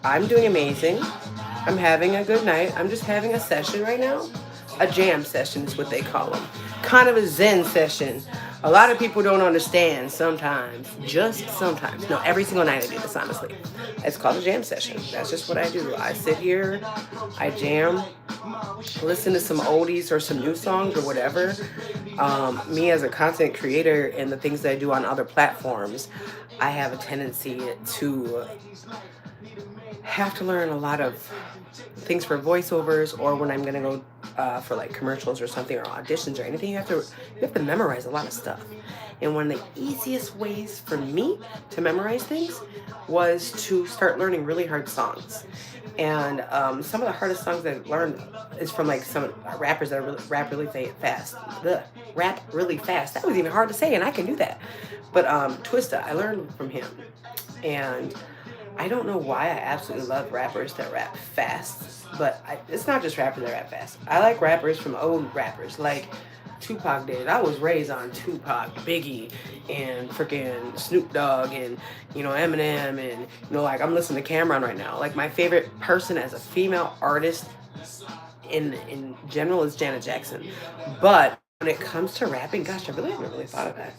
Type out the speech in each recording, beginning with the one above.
I'm doing amazing. I'm having a good night. I'm just having a session right now. A jam session is what they call them. Kind of a Zen session. A lot of people don't understand sometimes, just sometimes. No, every single night I do this, honestly. It's called a jam session. That's just what I do. I sit here, I jam, listen to some oldies or some new songs or whatever. Me as a content creator and the things that I do on other platforms, I have a tendency to have to learn a lot of things for voiceovers, or when I'm gonna go for like commercials or something, or auditions or anything. You have to memorize a lot of stuff. And one of the easiest ways for me to memorize things was to start learning really hard songs. And some of the hardest songs I've learned is from like some rappers that rap really fast. The rap really fast. That was even hard to say, and I can do that. But Twista, I learned from him, and I don't know why I absolutely love rappers that rap fast, but it's not just rappers that rap fast. I like rappers from old rappers, like Tupac did. I was raised on Tupac, Biggie, and freaking Snoop Dogg, and Eminem, and like I'm listening to Cameron right now. Like my favorite person as a female artist in general is Janet Jackson, but when it comes to rapping, gosh, I really haven't really thought of that.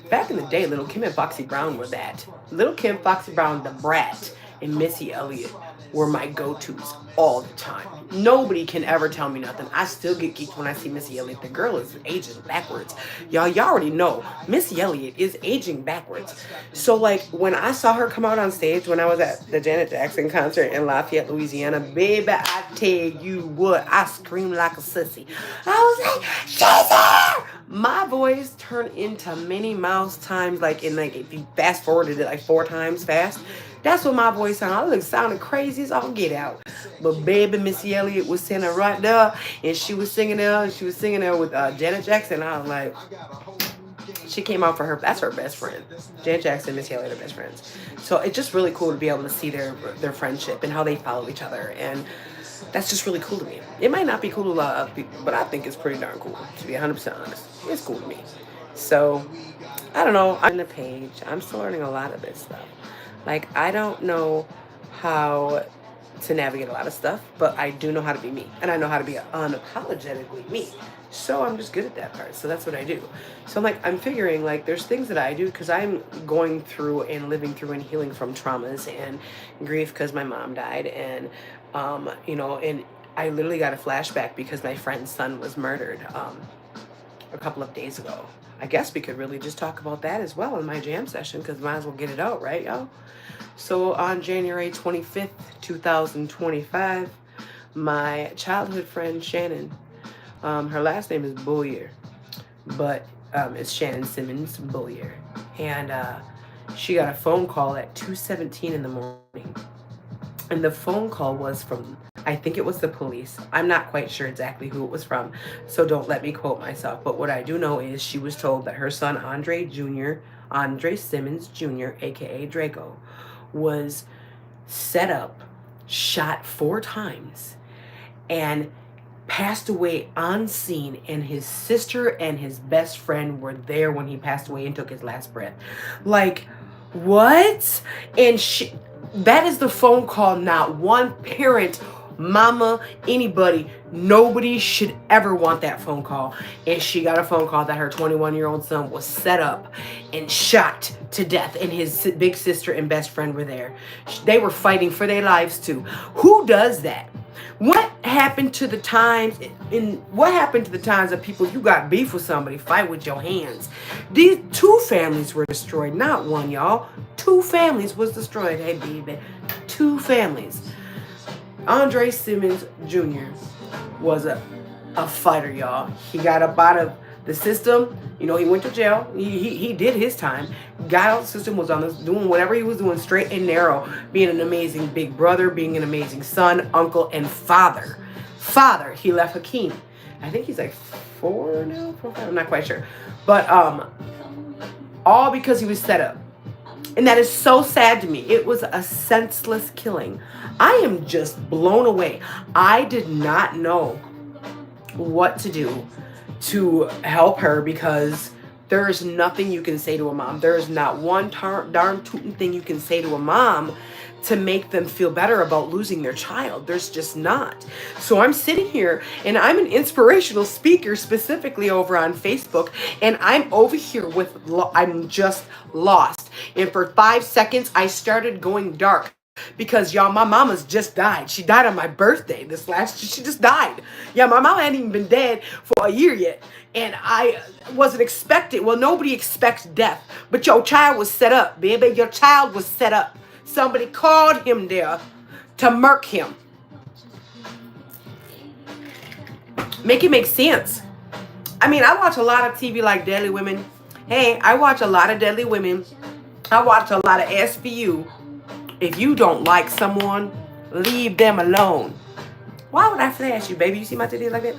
Back in the day, Little Kim and Foxy Brown were that. Little Kim, Foxy Brown, The Brat, and Missy Elliott were my go-tos all the time. Nobody can ever tell me nothing. I still get geeked when I see Missy Elliott. The girl is aging backwards. Y'all already know Missy Elliott is aging backwards. So like when I saw her come out on stage when I was at the Janet Jackson concert in Lafayette, Louisiana, baby, I tell you what, I screamed like a sissy. I was like, she's here! My voice turned into Minnie Mouse times, like in like if you fast forwarded it like 4 times fast. That's what my voice sounded. I sounded crazy as all get out. But baby, Missy Elliott was sitting right there, and she was singing there. And she was singing there with Janet Jackson. I was like, she came out for her. That's her best friend. Janet Jackson and Missy Elliott are best friends. So it's just really cool to be able to see their friendship and how they follow each other, and that's just really cool to me. It might not be cool to a lot of people, but I think it's pretty darn cool. To be 100% honest, it's cool to me. So I don't know. I'm on the page. I'm still learning a lot of this stuff. Like I don't know how to navigate a lot of stuff, but I do know how to be me, and I know how to be unapologetically me. So I'm just good at that part. So that's what I do. So I'm figuring like there's things that I do because I'm going through and living through and healing from traumas and grief because my mom died, and and I literally got a flashback because my friend's son was murdered a couple of days ago. I guess we could really just talk about that as well in my jam session because might as well get it out, right, y'all? So on January 25th, 2025, my childhood friend Shannon, her last name is Bullier, but it's Shannon Simmons Bullier. And she got a phone call at 2:17 in the morning. And the phone call was from, I think it was the police. I'm not quite sure exactly who it was from, so don't let me quote myself. But what I do know is she was told that her son, Andre Simmons Jr., aka Draco, was set up, shot 4 times, and passed away on scene, and his sister and his best friend were there when he passed away and took his last breath. Like, what? And that is the phone call not one parent, mama, anybody, nobody should ever want that phone call. And she got a phone call that her 21-year-old son was set up and shot to death, and his big sister and best friend were there. They were fighting for their lives too. Who does that? What happened to the times that people, you got beef with somebody, fight with your hands? These 2 families were destroyed, not one, y'all. 2 families was destroyed. Hey, baby, 2 families. Andre Simmons Jr. was a fighter, y'all. He got up out of the system. He went to jail. He did his time. Got out of the system, was on this, doing whatever he was doing, straight and narrow, being an amazing big brother, being an amazing son, uncle, and father. He left Hakeem. I think he's like 4 now, 4, 5, I'm not quite sure. But all because he was set up. And that is so sad to me. It was a senseless killing. I am just blown away. I did not know what to do to help her because there is nothing you can say to a mom. There is not one darn tootin' thing you can say to a mom to make them feel better about losing their child. There's just not. So I'm sitting here and I'm an inspirational speaker specifically over on Facebook, and I'm over here with, I'm just lost. And for 5 seconds, I started going dark. Because y'all, my mama's just died. She died on my birthday she just died. Yeah, my mama hadn't even been dead for a year yet. And I wasn't expecting, well, nobody expects death. But your child was set up, baby. Your child was set up. Somebody called him there to murk him. Make it make sense. I mean, I watch a lot of TV like Deadly Women. Hey, I watch a lot of Deadly Women. I watch a lot of SVU. If you don't like someone, leave them alone. Why would I flash you, baby? You see my titties like that?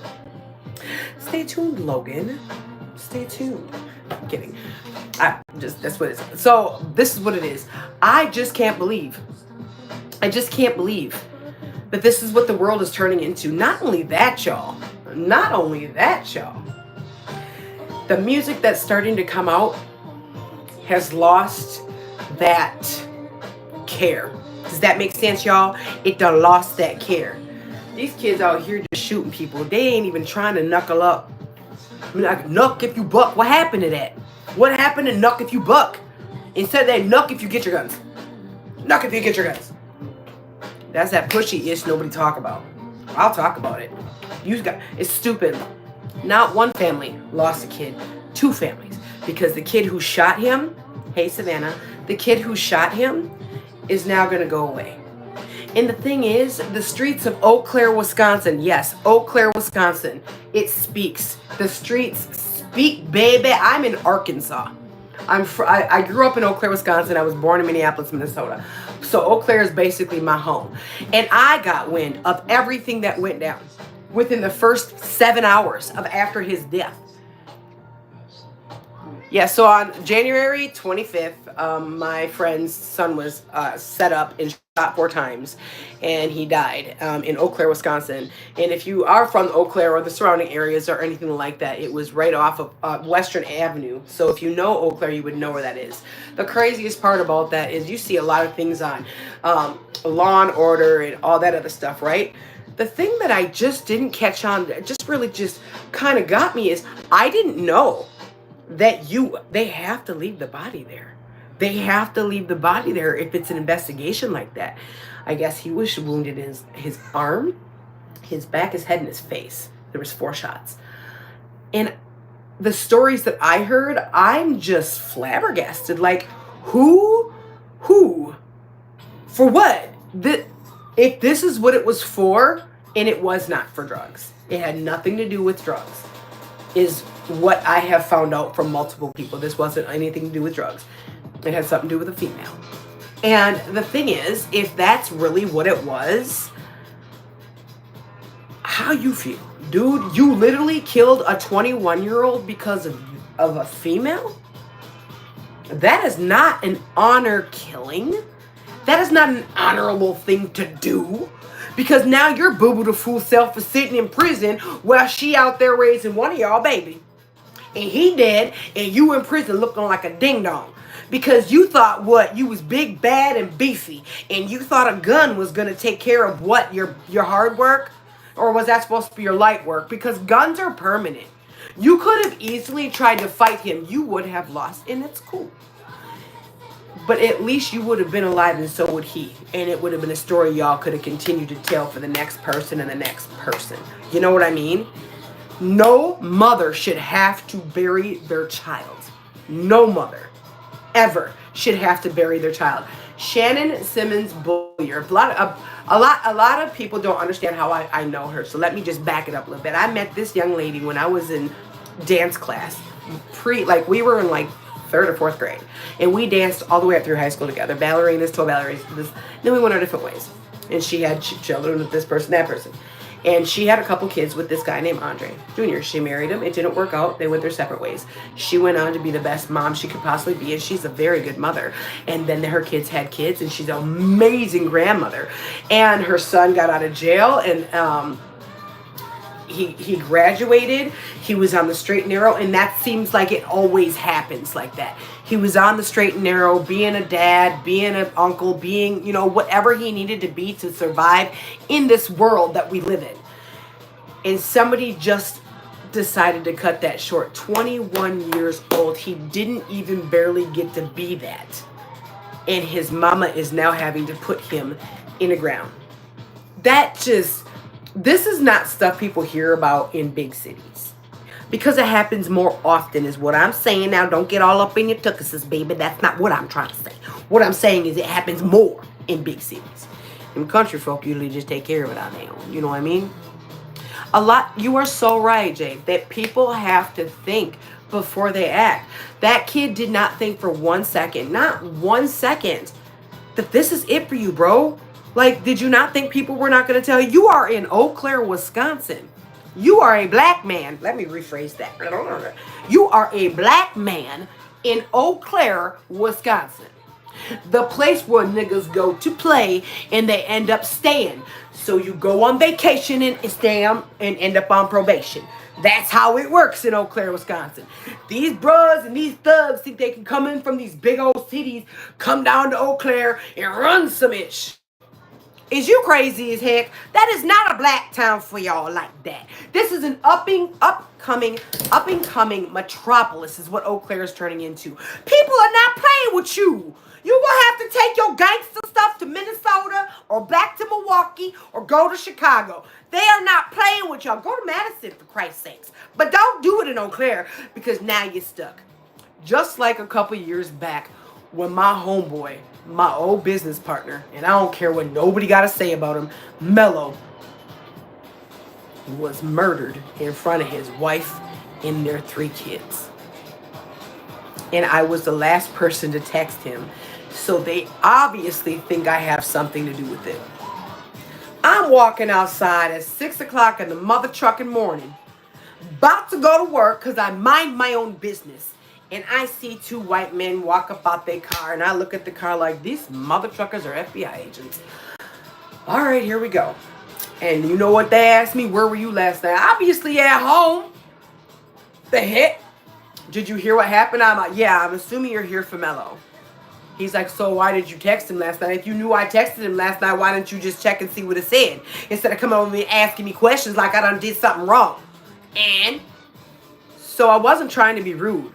Stay tuned, Logan. Stay tuned. I'm kidding. That's what it is. So this is what it is. I just can't believe that this is what the world is turning into. Not only that, y'all. The music that's starting to come out has lost that care. Does that make sense, y'all? It done lost that care. These kids out here just shooting people. They ain't even trying to knuckle up. I mean, like, knuck if you buck. What happened to that? What happened to knuck if you buck? Instead they knuck if you get your guns. Knuck if you get your guns. That's that pushy-ish nobody talk about. I'll talk about it. It's stupid. Not one family lost a kid. 2 families. Because the kid who shot him, hey Savannah, the kid who shot him is now going to go away. And the thing is, the streets of Eau Claire, Wisconsin, yes, Eau Claire, Wisconsin, it speaks. The streets speak, baby. I'm in Arkansas. I grew up in Eau Claire, Wisconsin. I was born in Minneapolis, Minnesota. So Eau Claire is basically my home. And I got wind of everything that went down within the first 7 hours of after his death. Yeah, so on January 25th, my friend's son was set up and shot 4 times, and he died in Eau Claire, Wisconsin. And if you are from Eau Claire or the surrounding areas or anything like that, it was right off of Western Avenue. So if you know Eau Claire, you would know where that is. The craziest part about that is you see a lot of things on Law and Order and all that other stuff, right? The thing that I just didn't catch on, just kind of got me, is I didn't know that they have to leave the body there. They have to leave the body there if it's an investigation like that. I guess he was wounded in his arm, his back, his head, and his face. There was 4 shots. And the stories that I heard, I'm just flabbergasted. Like, who, for what? If this is what it was for, and it was not for drugs. It had nothing to do with drugs, is what I have found out from multiple people. This wasn't anything to do with drugs. It had something to do with a female. And the thing is, if that's really what it was, how you feel? Dude, you literally killed a 21-year-old because of a female? That is not an honor killing. That is not an honorable thing to do. Because now your boo-boo the fool self is sitting in prison while she out there raising one of y'all baby. And he dead, and you in prison looking like a ding-dong. Because you thought you was big, bad, and beefy. And you thought a gun was going to take care of what? Your hard work? Or was that supposed to be your light work? Because guns are permanent. You could have easily tried to fight him. You would have lost, and it's cool. But at least you would have been alive, and so would he. And it would have been a story y'all could have continued to tell for the next person and the next person. You know what I mean? No mother should have to bury their child. No mother ever should have to bury their child. Shannon Simmons Bullier. A lot of people don't understand how I know her. So let me just back it up a little bit. I met this young lady when I was in dance class. We were in 3rd or 4th grade. And we danced all the way up through high school together. Ballerinas, 12 ballerinas. Then we went our different ways. And she had children with this person, that person. And she had a couple kids with this guy named Andre Jr. She married him. It didn't work out. They went their separate ways. She went on to be the best mom she could possibly be, and she's a very good mother. And then her kids had kids, and she's an amazing grandmother. And her son got out of jail, and he graduated. He was on the straight and narrow, and that seems like it always happens like that. He was on the straight and narrow, being a dad, being an uncle, being, whatever he needed to be to survive in this world that we live in. And somebody just decided to cut that short. 21 years old. He didn't even barely get to be that. And his mama is now having to put him in the ground. This is not stuff people hear about in big cities. Because it happens more often is what I'm saying. Now, don't get all up in your tuckuses, baby. That's not what I'm trying to say. What I'm saying is it happens more in big cities. And country folk usually just take care of it on their own. You know what I mean? You are so right, Jay, that people have to think before they act. That kid did not think for 1 second, not 1 second, that this is it for you, bro. Like, did you not think people were not going to tell you? You are in Eau Claire, Wisconsin. You are a black man. Let me rephrase that. You are a black man in Eau Claire, Wisconsin. The place where niggas go to play and they end up staying. So you go on vacation and stay and end up on probation. That's how it works in Eau Claire, Wisconsin. These bros and these thugs think they can come in from these big old cities, come down to Eau Claire and run some ish. Is you crazy as heck? That is not a black town for y'all like that. This is an up-and-coming metropolis is what Eau Claire is turning into. People are not playing with you. You gonna have to take your gangster stuff to Minnesota or back to Milwaukee or go to Chicago. They are not playing with y'all. Go to Madison, for Christ's sakes. But don't do it in Eau Claire because now you're stuck. Just like a couple years back when my homeboy, my old business partner, and I don't care what nobody got to say about him, Mello, was murdered in front of his wife and their 3 kids. And I was the last person to text him. So they obviously think I have something to do with it. I'm walking outside at 6 o'clock in the mother trucking morning, about to go to work because I mind my own business. And I see 2 white men walk up out their car, and I look at the car like, these mother truckers are FBI agents. All right, here we go. And you know what they asked me? Where were you last night? Obviously at home. The heck? Did you hear what happened? I'm like, yeah, I'm assuming you're here for Mello. He's like, so why did you text him last night? If you knew I texted him last night, why didn't you just check and see what it said? Instead of coming over and asking me questions like I done did something wrong. And so I wasn't trying to be rude.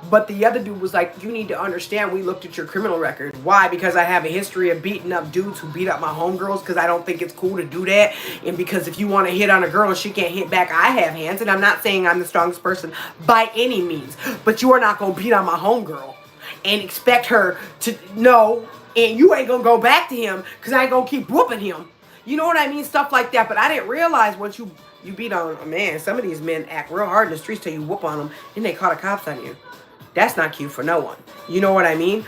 But the other dude was like, you need to understand, we looked at your criminal record. Why? Because I have a history of beating up dudes who beat up my homegirls because I don't think it's cool to do that. And because if you want to hit on a girl and she can't hit back, I have hands. And I'm not saying I'm the strongest person by any means. But you are not going to beat on my homegirl and expect her to know. And you ain't going to go back to him because I ain't going to keep whooping him. You know what I mean? Stuff like that. But I didn't realize once you beat on a man, some of these men act real hard in the streets till you whoop on them and they call the cops on you. That's not cute for no one. You know what I mean?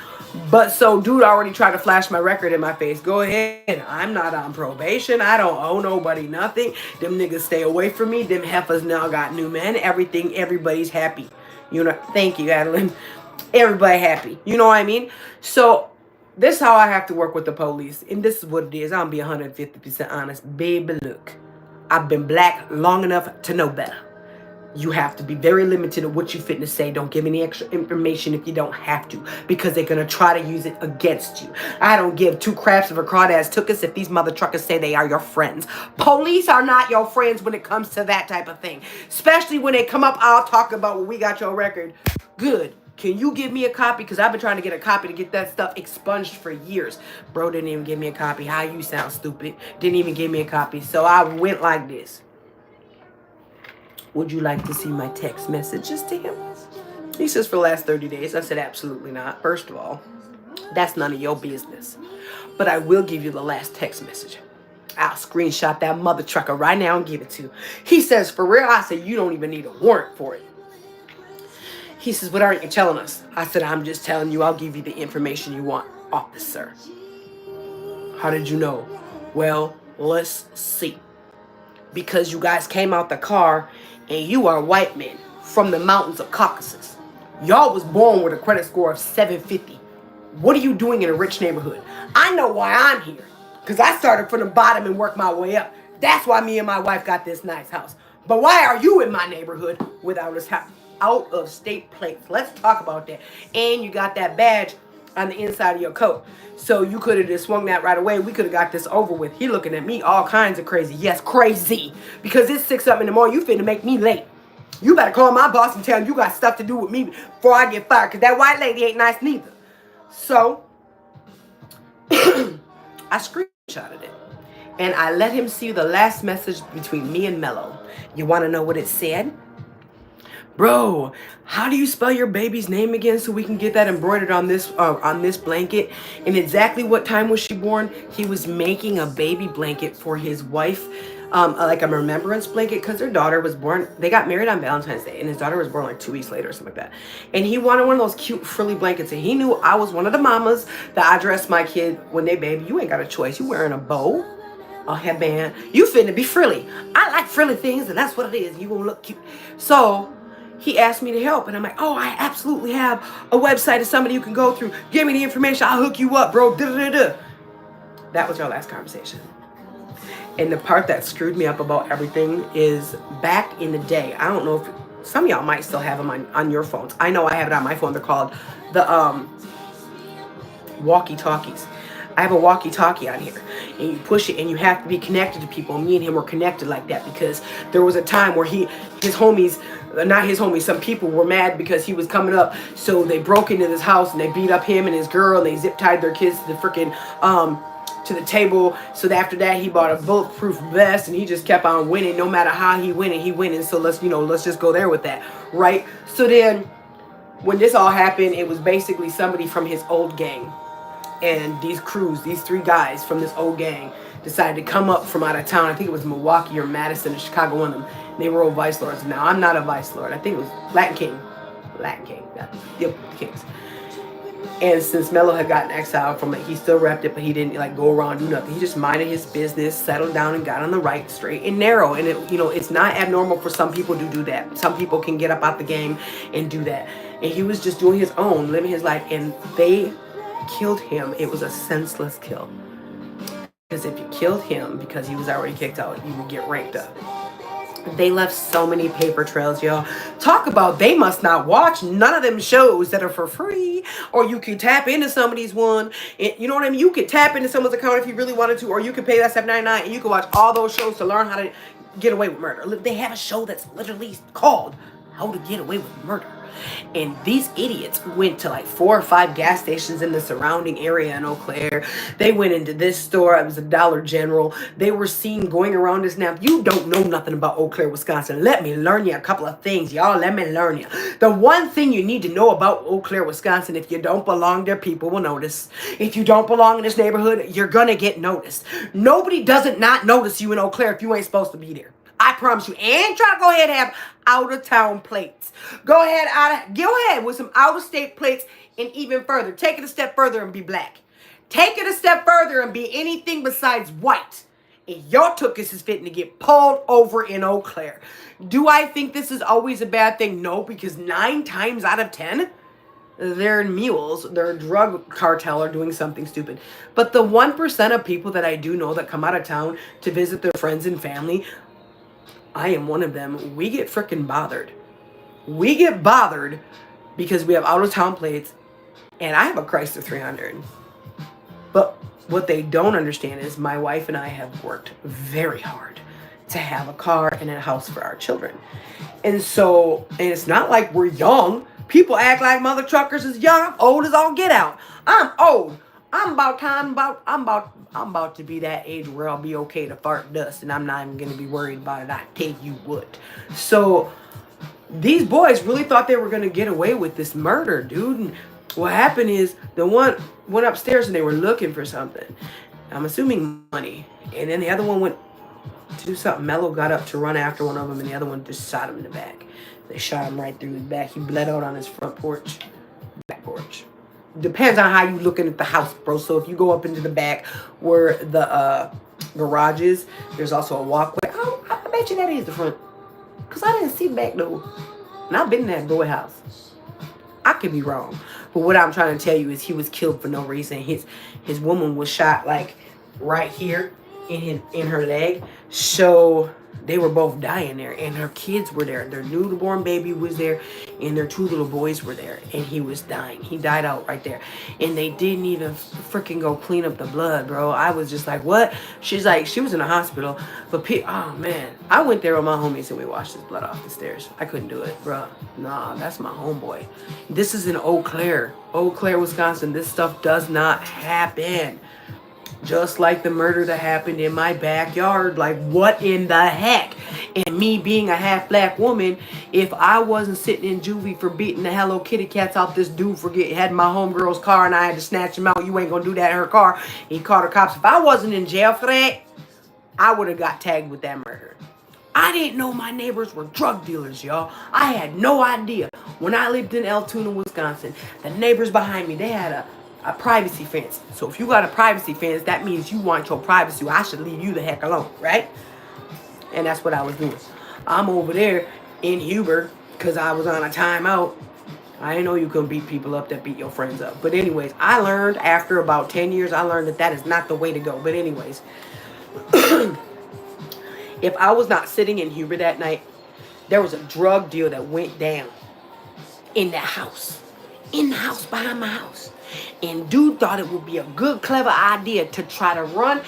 But so dude already tried to flash my record in my face. Go ahead. I'm not on probation. I don't owe nobody nothing. Them niggas stay away from me. Them heifers now got new men. Everybody's happy. You know, thank you, Adeline. Everybody happy. You know what I mean? So this is how I have to work with the police. And this is what it is. I'll be 150% honest. Baby, look. I've been black long enough to know better. You have to be very limited in what you fit to say. Don't give any extra information if you don't have to, because they're going to try to use it against you. I don't give 2 craps of a crawdad's tookus if these mother truckers say they are your friends. Police are not your friends when it comes to that type of thing. Especially when they come up, I'll talk about, well, we got your record. Good. Can you give me a copy? Because I've been trying to get a copy to get that stuff expunged for years. Bro didn't even give me a copy. How you sound stupid. Didn't even give me a copy. So I went like this. Would you like to see my text messages to him? He says, for the last 30 days. I said, absolutely not. First of all, that's none of your business. But I will give you the last text message. I'll screenshot that mother trucker right now and give it to you. He says, for real? I said, you don't even need a warrant for it. He says, what aren't you telling us? I said, I'm just telling you, I'll give you the information you want, officer. How did you know? Well, let's see. Because you guys came out the car and you are white men from the mountains of Caucasus. Y'all was born with a credit score of 750. What are you doing in a rich neighborhood? I know why I'm here. Because I started from the bottom and worked my way up. That's why me and my wife got this nice house. But why are you in my neighborhood without us out of state plates? Let's talk about that. And you got that badge on the inside of your coat. So you could have just swung that right away. We could have got this over with. He looking at me all kinds of crazy. Yes, crazy. Because it's 6 up in the morning. You finna make me late. You better call my boss and tell him you got stuff to do with me before I get fired. Because that white lady ain't nice neither. So I screenshotted it. And I let him see the last message between me and Mello. You want to know what it said? Bro, how do you spell your baby's name again so we can get that embroidered on this blanket? And exactly what time was she born? He was making a baby blanket for his wife, like a remembrance blanket, because their daughter was born. They got married on Valentine's Day, and his daughter was born like 2 weeks later or something like that. And he wanted one of those cute frilly blankets, and he knew I was one of the mamas that I dressed my kid when they baby. You ain't got a choice. You wearing a bow, a headband. You finna be frilly. I like frilly things, and that's what it is. You gonna look cute. So he asked me to help, and I'm like, oh, I absolutely have a website of somebody you can go through. Give me the information. I'll hook you up, bro. Da-da-da-da. That was our last conversation. And the part that screwed me up about everything is back in the day. I don't know if some of y'all might still have them on your phones. I know I have it on my phone. They're called the walkie-talkies. I have a walkie-talkie on here, and you push it, and you have to be connected to people. Me and him were connected like that because there was a time where some people were mad because he was coming up, so they broke into this house and they beat up him and his girl, and they zip-tied their kids to the freaking to the table. So after that, he bought a bulletproof vest, and he just kept on winning. No matter how he winning. So let's just go there with that, right? So then, when this all happened, it was basically somebody from his old gang. And these 3 guys from this old gang decided to come up from out of town. I think it was Milwaukee or Madison or Chicago, one of them. They were all vice lords. Now, I'm not a vice lord. I think it was Latin King. Yep, the Kings. And since Mello had gotten exiled from it, he still repped it, but he didn't like go around and do nothing. He just minded his business, settled down, and got on the right, straight and narrow. And it's not abnormal for some people to do that. Some people can get up out the game and do that. And he was just doing his own, living his life, and they killed him. It was a senseless kill. Because if you killed him because he was already kicked out, you would get ranked up. They left so many paper trails, y'all. Talk about they must not watch none of them shows that are for free. Or you could tap into somebody's one. And, you know what I mean? You could tap into someone's account if you really wanted to. Or you could pay that $7.99 and you could watch all those shows to learn how to get away with murder. They have a show that's literally called How to Get Away with Murder. And these idiots went to like 4 or 5 gas stations in the surrounding area in Eau Claire. They went into this store. It was a Dollar General. They were seen going around this. Now, if you don't know nothing about Eau Claire, Wisconsin, let me learn you a couple of things, y'all. Let me learn you. The one thing you need to know about Eau Claire, Wisconsin, if you don't belong there, people will notice. If you don't belong in this neighborhood, you're going to get noticed. Nobody doesn't not notice you in Eau Claire if you ain't supposed to be there. I promise you. And try to go ahead and have out-of-town plates. Go ahead with some out-of-state plates, and even further. Take it a step further and be black. Take it a step further and be anything besides white. And your tuchus is fitting to get pulled over in Eau Claire. Do I think this is always a bad thing? No, because 9 times out of 10, they're mules. They're a drug cartel or doing something stupid. But the 1% of people that I do know that come out of town to visit their friends and family, I am one of them. We get freaking bothered. We get bothered because we have out-of-town plates, and I have a Chrysler 300. But what they don't understand is my wife and I have worked very hard to have a car and a house for our children. And it's not like we're young. People act like mother truckers is young. I'm old as all get out. I'm old. I'm about to be that age where I'll be okay to fart dust, and I'm not even going to be worried about it. I tell you what. So these boys really thought they were going to get away with this murder, dude. And what happened is the one went upstairs and they were looking for something. I'm assuming money. And then the other one went to do something. Mello got up to run after one of them, and the other one just shot him in the back. They shot him right through his back. He bled out on his front porch, back porch. Depends on how you looking at the house, bro. So if you go up into the back where the garage is, there's also a walkway. Oh, I bet you that is the front. Because I didn't see back though. And I've been in that boy house. I could be wrong. But what I'm trying to tell you is he was killed for no reason. His woman was shot like right here in her leg. So They were both dying there, and her kids were there. Their newborn baby was there, and their 2 little boys were there, and he was dying. He died out right there, and they didn't even freaking go clean up the blood, bro. I was just like, what? She's like, she was in the hospital, but oh man, I went there with my homies and we washed his blood off the stairs. I couldn't do it, bro. Nah, that's my homeboy. This is in Eau Claire, Wisconsin. This stuff does not happen. Just like the murder that happened in my backyard. Like, what in the heck? And me being a half black woman, if I wasn't sitting in juvie for beating the Hello Kitty cats out this dude for had my homegirl's car and I had to snatch him out, you ain't gonna do that in her car. He called the cops. If I wasn't in jail for that, I would have got tagged with that murder. I didn't know my neighbors were drug dealers, y'all. I had no idea. When I lived in Altoona, Wisconsin, the neighbors behind me, they had a privacy fence. So if you got a privacy fence, that means you want your privacy. I should leave you the heck alone, right? And that's what I was doing. I'm over there in Huber because I was on a timeout. I didn't know you couldn't beat people up that beat your friends up. But anyways, I learned after about 10 years, I learned that is not the way to go. But anyways, if I was not sitting in Huber that night, there was a drug deal that went down in that house. In the house, behind my house. And dude thought it would be a good, clever idea to try to run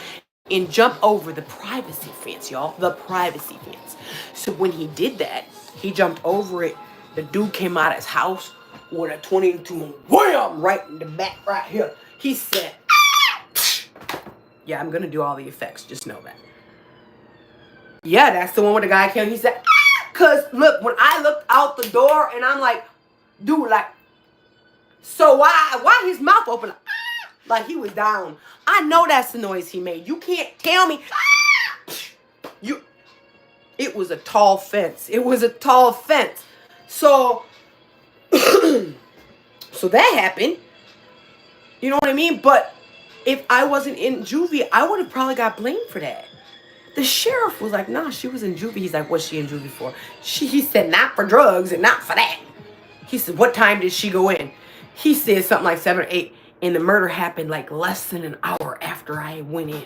and jump over the privacy fence, y'all. The privacy fence. So when he did that, he jumped over it. The dude came out of his house with a 22 and wham! Right in the back right here. He said, ah! Yeah, I'm going to do all the effects. Just know that. Yeah, that's the one where the guy came. He said, ah! Because, look, when I looked out the door and I'm like, dude, like, so why his mouth open like he was down? I know that's the noise he made. You can't tell me. It was a tall fence. It was a tall fence. So so that happened. You know what I mean? But if I wasn't in juvie, I would have probably got blamed for that. The sheriff was like, nah, she was in juvie. He's like, what's she in juvie for? He said, not for drugs and not for that. He said, what time did she go in? He said something like 7 or 8, and the murder happened like less than an hour after I went in.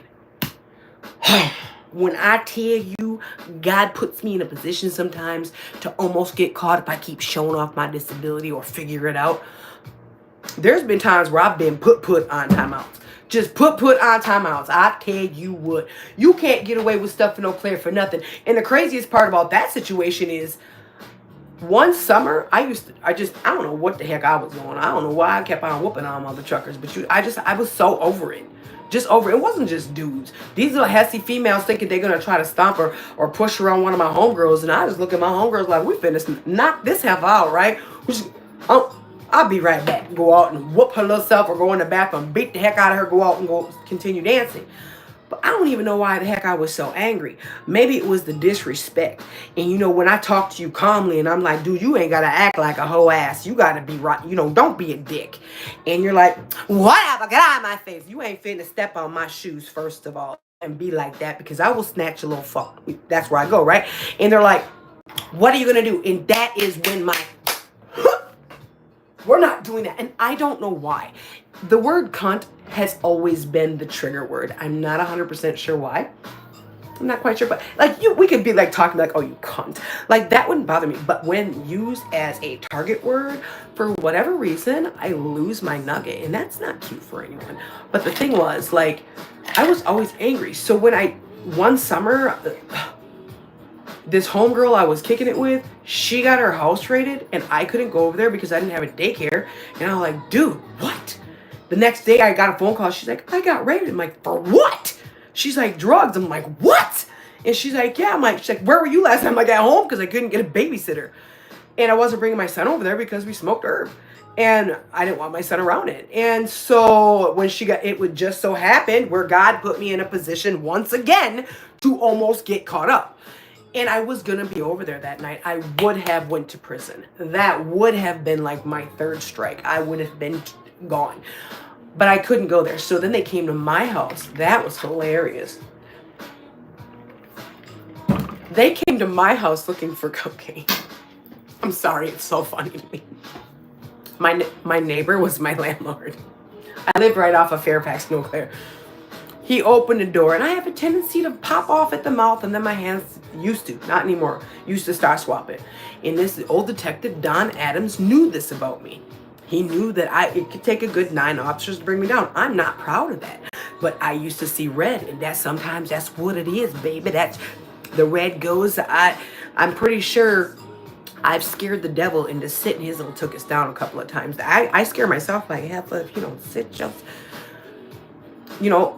When I tell you, God puts me in a position sometimes to almost get caught if I keep showing off my disability or figure it out. There's been times where I've been put on timeouts. Just put on timeouts. I tell you what, you can't get away with stuff in Eau Claire for nothing. And the craziest part about that situation is, one summer, I don't know what the heck I was doing. I don't know why I kept on whooping on other truckers, but I was so over it. Just over it. It wasn't just dudes. These little hessy females thinking they're going to try to stomp her or push her on one of my homegirls, and I just look at my homegirls like, we finna knock this half out, right? I'll be right back. Go out and whoop her little self or go in the bathroom, beat the heck out of her, go out and go continue dancing. But I don't even know why the heck I was so angry. Maybe it was the disrespect. And you know, when I talk to you calmly and I'm like, dude, you ain't got to act like a hoe ass. You got to be right. You know, don't be a dick. And you're like, whatever, get out of my face. You ain't finna step on my shoes, first of all, and be like that, because I will snatch a little fuck. That's where I go, right? And they're like, what are you going to do? And that is when we're not doing that. And I don't know why. The word cunt has always been the trigger word. I'm not 100% sure why. I'm not quite sure, but like we could be like talking like, oh, you cunt. Like that wouldn't bother me. But when used as a target word, for whatever reason, I lose my nugget. And that's not cute for anyone. But the thing was, like, I was always angry. So when one summer, this homegirl I was kicking it with, she got her house raided and I couldn't go over there because I didn't have a daycare. And I was like, dude, what? The next day I got a phone call. She's like, I got raided. I'm like, for what? She's like, drugs. I'm like, what? And she's like, yeah. She's like, where were you last time? I'm like, at home, because I couldn't get a babysitter. And I wasn't bringing my son over there because we smoked herb. And I didn't want my son around it. And so when it would just so happen where God put me in a position once again to almost get caught up. And I was going to be over there that night. I would have went to prison. That would have been like my third strike. I would have been gone. But I couldn't go there. So then they came to my house. That was hilarious. They came to my house looking for cocaine. I'm sorry. It's so funny to me. My neighbor was my landlord. I lived right off of Fairfax, Eau Claire. He opened the door, and I have a tendency to pop off at the mouth, and then my hands used to, not anymore, used to start swapping. And this old detective, Don Adams, knew this about me. He knew that it could take a good 9 officers to bring me down. I'm not proud of that. But I used to see red, and sometimes that's what it is, baby. That's the red goes. I'm pretty sure I've scared the devil into sitting. His little took us down a couple of times. I scare myself like hell if you don't sit just,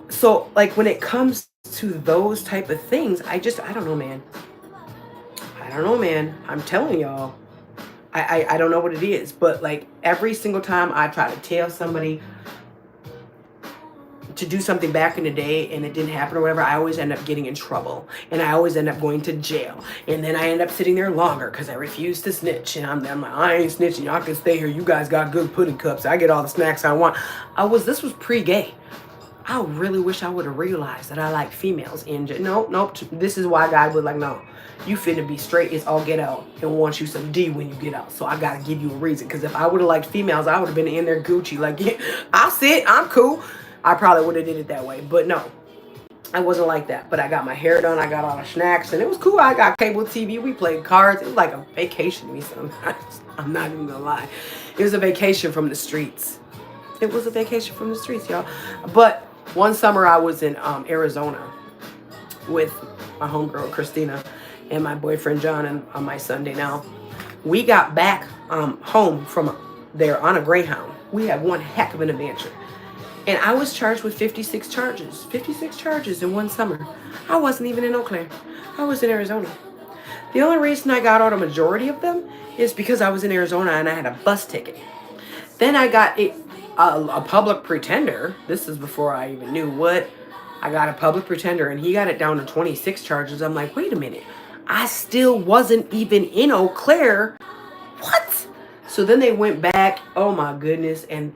so like when it comes to those type of things, I don't know, man. I don't know, man. I'm telling y'all, I don't know what it is, but like every single time I try to tell somebody to do something back in the day and it didn't happen or whatever, I always end up getting in trouble, and I always end up going to jail, and then I end up sitting there longer because I refuse to snitch, and I'm like, I ain't snitching, y'all can stay here, you guys got good pudding cups, I get all the snacks I want. This was pre-gay. I really wish I would have realized that I like females in jail. Nope. This is why God was like, no, you finna be straight. It's all get out and want you some D when you get out. So I gotta give you a reason. Because if I would have liked females, I would have been in there Gucci. Like, yeah, I'll sit. I'm cool. I probably would have did it that way. But no, I wasn't like that. But I got my hair done. I got all the snacks. And it was cool. I got cable TV. We played cards. It was like a vacation to me sometimes. I'm not even gonna lie. It was a vacation from the streets. It was a vacation from the streets, y'all. But one summer I was in Arizona with my homegirl Christina and my boyfriend John and my Sunday now. We got back home from there on a Greyhound. We had one heck of an adventure. And I was charged with 56 charges. 56 charges in one summer. I wasn't even in Eau Claire. I was in Arizona. The only reason I got out a majority of them is because I was in Arizona and I had a bus ticket. Then I got a public pretender. This is before I even knew what. I got a public pretender and he got it down to 26 charges. I'm like, wait a minute. I still wasn't even in Eau Claire. What? So then they went back. Oh my goodness. And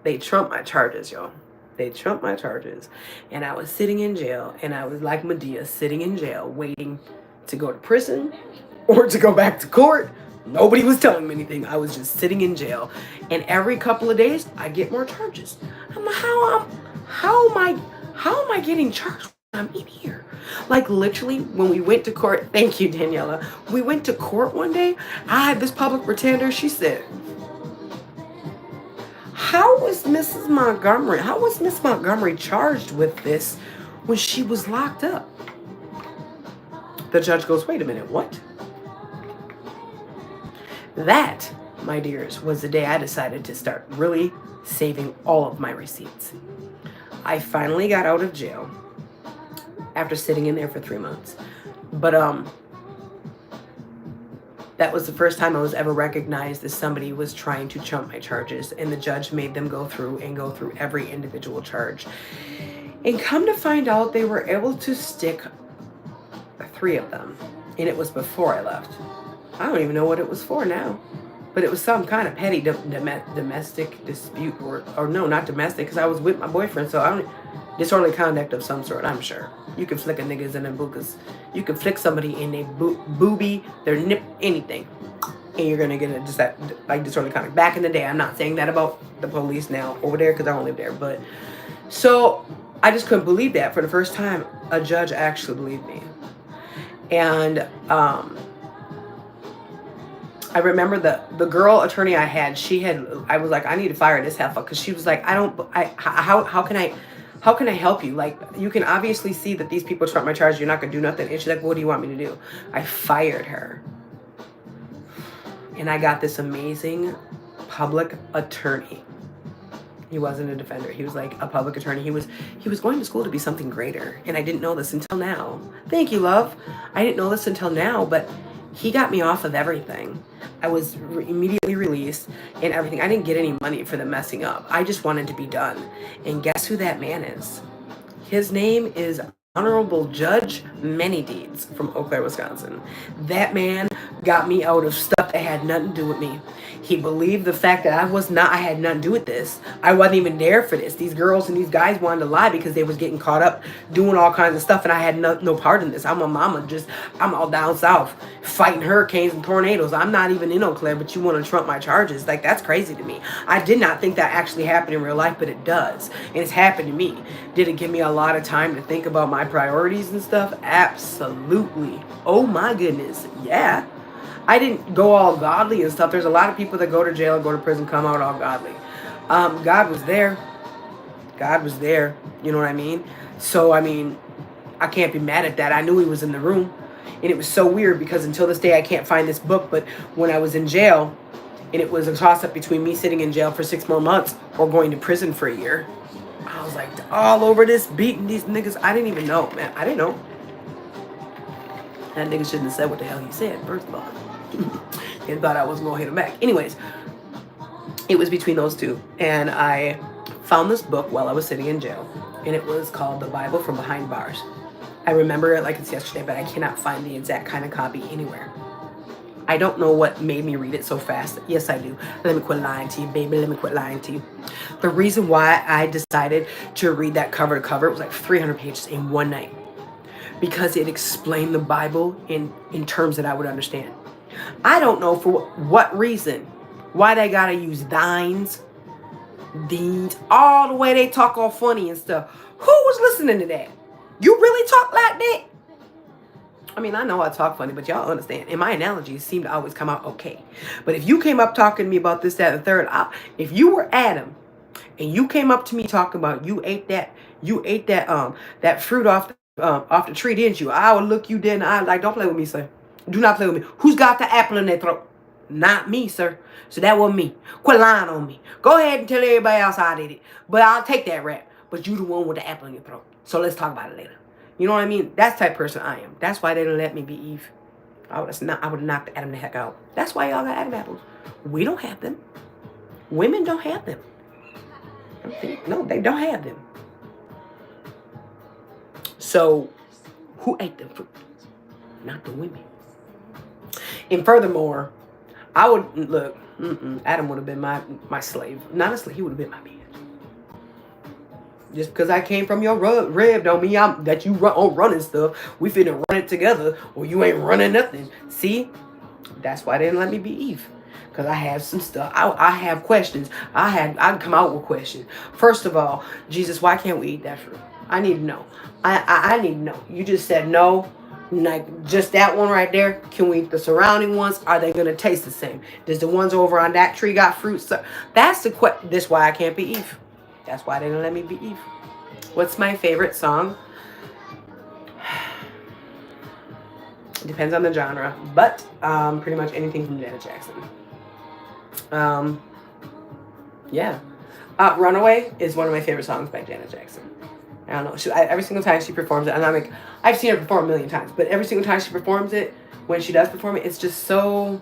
they trumped my charges, y'all. They trumped my charges. And I was sitting in jail. And I was like Medea, sitting in jail, waiting to go to prison or to go back to court. Nobody was telling me anything. I was just sitting in jail. And every couple of days, I get more charges. I'm like, how am I getting charged when I'm in here? Like literally, when we went to court, thank you, Daniela. We went to court one day. I had this public pretender. She said, how was Miss Montgomery charged with this when she was locked up? The judge goes, wait a minute, what? That, my dears, was the day I decided to start really saving all of my receipts. I finally got out of jail after sitting in there for 3 months. But that was the first time I was ever recognized as somebody was trying to trump my charges, and the judge made them go through every individual charge. And come to find out, they were able to stick 3 of them, and it was before I left. I don't even know what it was for now, but it was some kind of petty domestic dispute, or no, not domestic, because I was with my boyfriend, so disorderly conduct of some sort, I'm sure. You can flick a niggas in their bukas. You can flick somebody in their boobie, their nip, anything, and you're gonna get like disorderly conduct. Back in the day, I'm not saying that about the police now over there because I don't live there, but so I just couldn't believe that for the first time a judge actually believed me. And I remember the girl attorney I had, I was like, I need to fire this heifer, because she was like, how can I help you? Like, you can obviously see that these people trump my charge, you're not gonna do nothing. And she's like, what do you want me to do? I fired her. And I got this amazing public attorney. He wasn't a defender. He was like a public attorney. He was going to school to be something greater. And I didn't know this until now. Thank you, love. I didn't know this until now, but he got me off of everything. I was immediately released and everything. I didn't get any money for the messing up. I just wanted to be done. And guess who that man is? His name is honorable judge, many deeds from Eau Claire, Wisconsin. That man got me out of stuff that had nothing to do with me. He believed the fact that I had nothing to do with this. I wasn't even there for this. These girls and these guys wanted to lie because they was getting caught up doing all kinds of stuff, and I had no part in this. I'm a mama, I'm all down south fighting hurricanes and tornadoes. I'm not even in Eau Claire, but you want to trump my charges. Like, that's crazy to me. I did not think that actually happened in real life, but it does. And it's happened to me. Did it give me a lot of time to think about my priorities and stuff? Absolutely. Oh my goodness. Yeah. I didn't go all godly and stuff. There's a lot of people that go to jail, go to prison, come out all godly. God was there. God was there. You know what I mean? So, I mean, I can't be mad at that. I knew he was in the room. And it was so weird because until this day I can't find this book. But when I was in jail, and it was a toss-up between me sitting in jail for 6 more months or going to prison for a year, I was like all over this, beating these niggas. I didn't even know, man. I didn't know. That nigga shouldn't have said what the hell he said, first of all. And thought I wasn't going to hit him back. Anyways, it was between those two. And I found this book while I was sitting in jail. And it was called The Bible from Behind Bars. I remember it like it's yesterday, but I cannot find the exact kind of copy anywhere. I don't know what made me read it so fast. Yes, I do. Let me quit lying to you, baby. Let me quit lying to you. The reason why I decided to read that cover to cover, it was like 300 pages in one night. Because it explained the Bible in terms that I would understand. I don't know for what reason why they gotta use thines, deens, all the way they talk all funny and stuff. Who was listening to that? You really talk like that? I mean, I know I talk funny, but y'all understand. And my analogies seem to always come out okay. But if you came up talking to me about this, that, and the third, if you were Adam and you came up to me talking about you ate that fruit off the tree, didn't you? I would look you dead in the eye like, don't play with me, sir. Do not play with me. Who's got the apple in their throat? Not me, sir. So that wasn't me. Quit lying on me. Go ahead and tell everybody else I did it. But I'll take that rap. But you the one with the apple in your throat. So let's talk about it later. You know what I mean? That's the type of person I am. That's why they didn't let me be Eve. I would have knocked Adam the heck out. That's why y'all got Adam apples. We don't have them. Women don't have them. No, they don't have them. So, who ate them fruit? Not the women. And furthermore, I would look. Adam would have been my slave. Not a slave. He would have been my man. Just because I came from your rib don't mean that you running stuff. We finna run it together, or you ain't running nothing. See, that's why they didn't let me be Eve. Because I have some stuff. I have questions. I come out with questions. First of all, Jesus, why can't we eat that fruit? I need to know. I need to know. You just said no. Like just that one right there. Can we eat the surrounding ones? Are they gonna taste the same? Does the ones over on that tree got fruit? So that's the question. That's why I can't be Eve. That's why they didn't let me be Eve. What's my favorite song? It depends on the genre, but pretty much anything from Janet Jackson. Yeah. Runaway is one of my favorite songs by Janet Jackson. I don't know. Every single time she performs it, and I've seen her perform a million times, but every single time she performs it, when she does perform it, it's just so,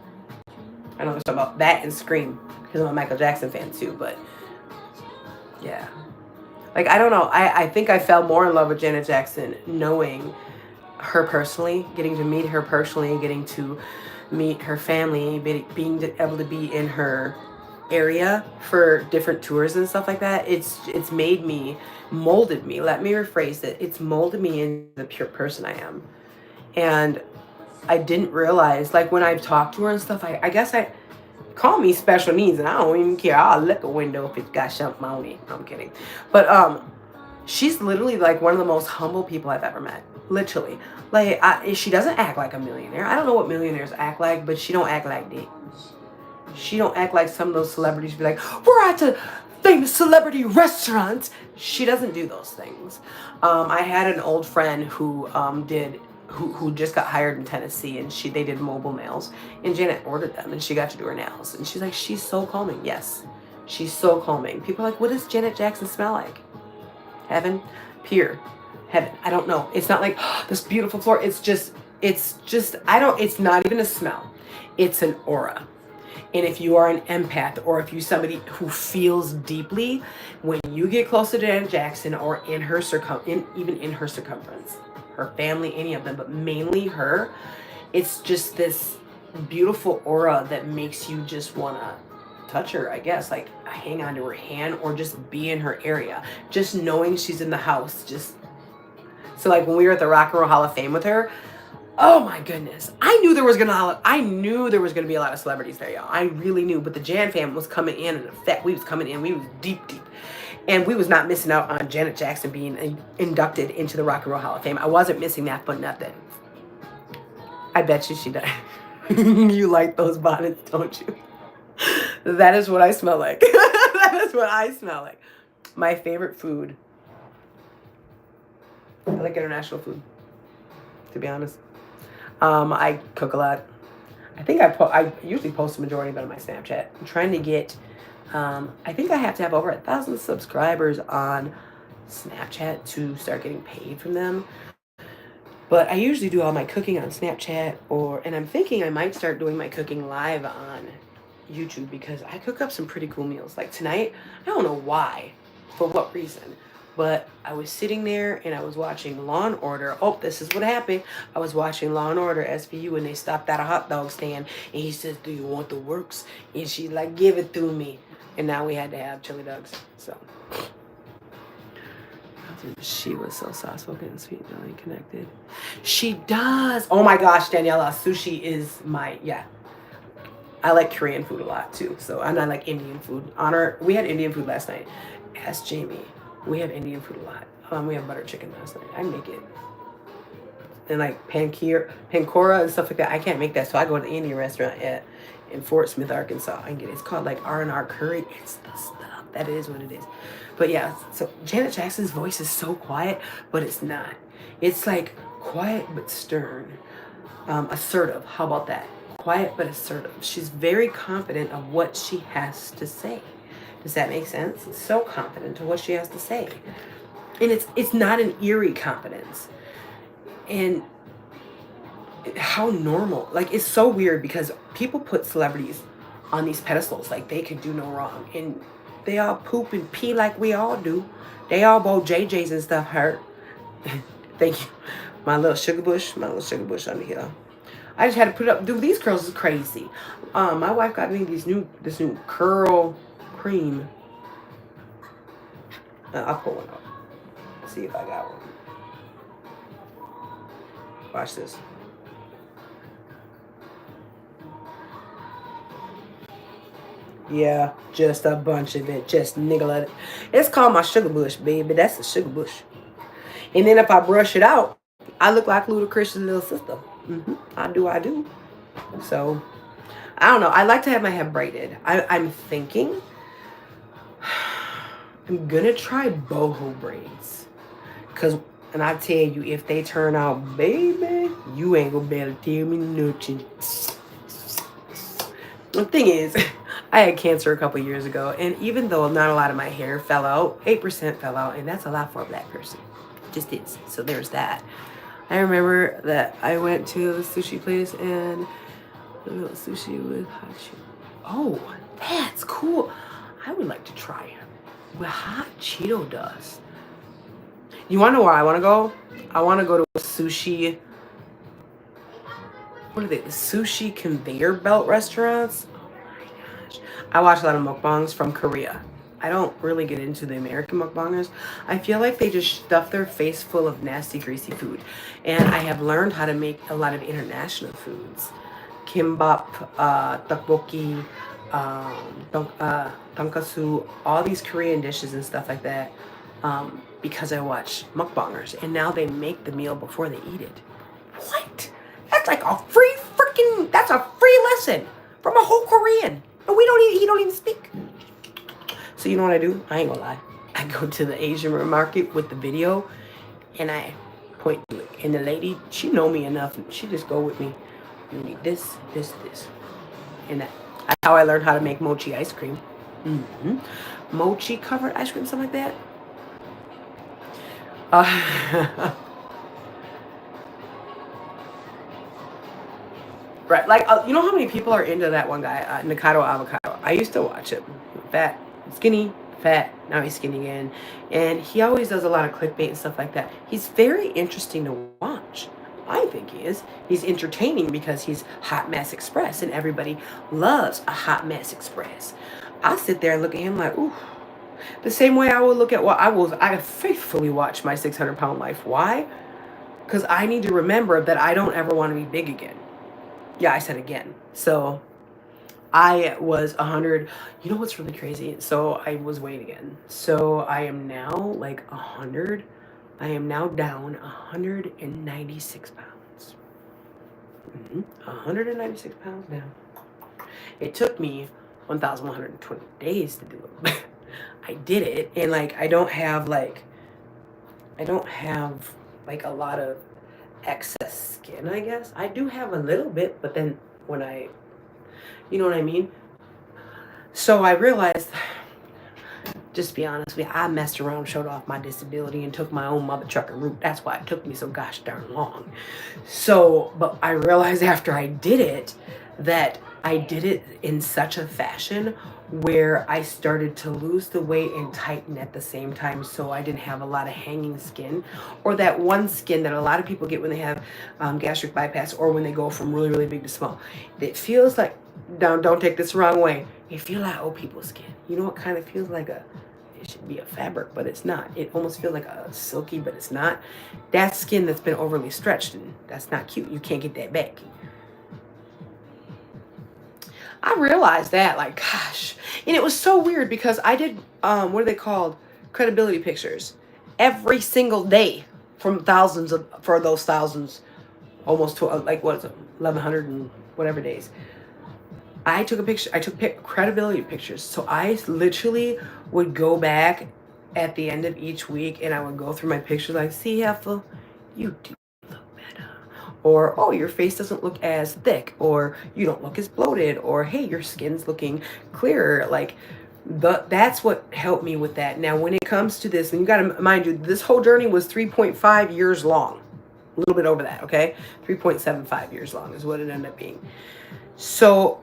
I don't know, it's about that and Scream, because I'm a Michael Jackson fan too, but yeah. Like, I don't know. I think I fell more in love with Janet Jackson knowing her personally, getting to meet her personally, getting to meet her family, being able to be in her area for different tours and stuff like that. It's molded me. Let me rephrase it. It's molded me into the pure person I am. And I didn't realize, like when I've talked to her and stuff, I guess I call me special needs and I don't even care. I'll lick a window if it's got something on it. I'm kidding. But she's literally like one of the most humble people I've ever met. Literally. Like she doesn't act like a millionaire. I don't know what millionaires act like, but she don't act like that. She don't act like some of those celebrities be like, we're at a famous celebrity restaurant. She doesn't do those things. I had an old friend who who just got hired in Tennessee, and they did mobile nails, and Janet ordered them, and she got to do her nails, and she's like, she's so calming. Yes, she's so calming. People are like, what does Janet Jackson smell like? Heaven, pure heaven. I don't know. It's not like this beautiful floor. It's not even a smell. It's an aura. And if you are an empath, or if you're somebody who feels deeply, when you get closer to Janet Jackson, or in her even in her circumference, her family, any of them, but mainly her, it's just this beautiful aura that makes you just want to touch her, I guess, like hang on to her hand or just be in her area. Just knowing she's in the house. Just so like when we were at the Rock and Roll Hall of Fame with her, oh my goodness. I knew there was gonna be a lot of celebrities there, y'all. I really knew, but the Jan fam was coming in effect. We was coming in, we was deep. And we was not missing out on Janet Jackson being inducted into the Rock and Roll Hall of Fame. I wasn't missing that for nothing. I bet you she does. You like those bonnets, don't you? That is what I smell like. That is what I smell like. My favorite food. I like international food, to be honest. I cook a lot. I think I usually post the majority of it on my Snapchat. I'm trying to get, I think I have to have over 1,000 subscribers on Snapchat to start getting paid from them. But I usually do all my cooking on Snapchat, and I'm thinking I might start doing my cooking live on YouTube, because I cook up some pretty cool meals. Like tonight, I don't know why, for what reason, but I was sitting there and I was watching Law and Order. Oh, this is what happened. I was watching Law and Order SVU, and they stopped at a hot dog stand, and he says, "Do you want the works?" And she's like, "Give it to me." And now we had to have chili dogs. So she was so soft-spoken and sweet, really connected. She does. Oh my gosh, Daniela, sushi is yeah. I like Korean food a lot too. So, and I like Indian food. We had Indian food last night. Ask Jamie. We have Indian food a lot. We have butter chicken last night. I make it. And like pankora and stuff like that. I can't make that, so I go to the Indian restaurant in Fort Smith, Arkansas. I can get it. It's called like R&R curry. It's the stuff. That is what it is. But yeah, so Janet Jackson's voice is so quiet, but it's not. It's like quiet but stern. Assertive. How about that? Quiet but assertive. She's very confident of what she has to say. Does that make sense? So confident of what she has to say. And it's not an eerie confidence. And how normal. Like, it's so weird because people put celebrities on these pedestals like they could do no wrong. And they all poop and pee like we all do. They all both JJs and stuff hurt. Thank you. My little sugar bush under here. I just had to put it up. Dude, these curls is crazy. My wife got me this new curl cream. I'll pull one up. See if I got one. Watch this. Yeah, just a bunch of it. Just niggle at it. It's called my sugar bush, baby. That's the sugar bush. And then if I brush it out, I look like Ludacris' little sister. I do. So, I don't know. I like to have my hair braided. I'm thinking I'm gonna try boho braids. And I tell you, if they turn out, baby, you ain't gonna be able to tell me nothing. The thing is, I had cancer a couple years ago, and even though not a lot of my hair fell out, 8% fell out, and that's a lot for a black person. It just is. So there's that. I remember that I went to the sushi place and sushi with hot Cheeto. Oh, that's cool. I would like to try it with hot Cheeto dust. You want to know where I want to go? I want to go to a sushi. What are they? Sushi conveyor belt restaurants? Oh my gosh. I watch a lot of mukbangs from Korea. I don't really get into the American mukbangers. I feel like they just stuff their face full of nasty, greasy food. And I have learned how to make a lot of international foods. Kimbap, tteokbokki, tonkatsu, all these Korean dishes and stuff like that. Because I watch mukbangers. And now they make the meal before they eat it. What? That's like that's a free lesson from a whole Korean. And he don't even speak. So you know what I do? I ain't gonna lie. I go to the Asian market with the video and I point to it. And the lady, she know me enough. She just go with me. You need this. And that's how I learned how to make mochi ice cream. Mochi covered ice cream, something like that. Right, like you know how many people are into that one guy, Nikado Avocado. I used to watch him. Fat, skinny, fat. Now he's skinny again, and he always does a lot of clickbait and stuff like that. He's very interesting to watch. I think he is. He's entertaining because he's hot mess express, and everybody loves a hot mess express. I sit there and look at him like, ooh. The same way I would look at what I faithfully watch my 600-pound life. Why? Because I need to remember that I don't ever want to be big again. Yeah, I said again. So I was 100. You know what's really crazy? So I was weighing again. So I am now like 100. I am now down 196 pounds. 196 pounds down. It took me 1,120 days to do it. I did it, and like I don't have like a lot of excess skin, I guess. I do have a little bit, but then when you know what I mean? So I realized, just be honest with you, I messed around, showed off my disability, and took my own mother trucker route. That's why it took me so gosh darn long. So, but I realized after I did it that I did it in such a fashion where I started to lose the weight and tighten at the same time, so I didn't have a lot of hanging skin, or that one skin that a lot of people get when they have gastric bypass, or when they go from really, really big to small. It feels like, don't take this the wrong way, it feels like old people's skin. You know, it kind of feels like it should be a fabric, but it's not. It almost feels like a silky, but it's not. That's skin that's been overly stretched, and that's not cute. You can't get that back. I realized that, like, gosh. And it was so weird because I did, what are they called? Credibility pictures. Every single day for those thousands, almost to, like, what is it, 1,100 and whatever days. I took a picture, credibility pictures. So I literally would go back at the end of each week and I would go through my pictures like, see, Heffa, you do look better. Or, oh, your face doesn't look as thick, or you don't look as bloated, or hey, your skin's looking clearer. Like, that's what helped me with that. Now, when it comes to this, and you got to mind you, this whole journey was 3.5 years long, a little bit over that, okay? 3.75 years long is what it ended up being. So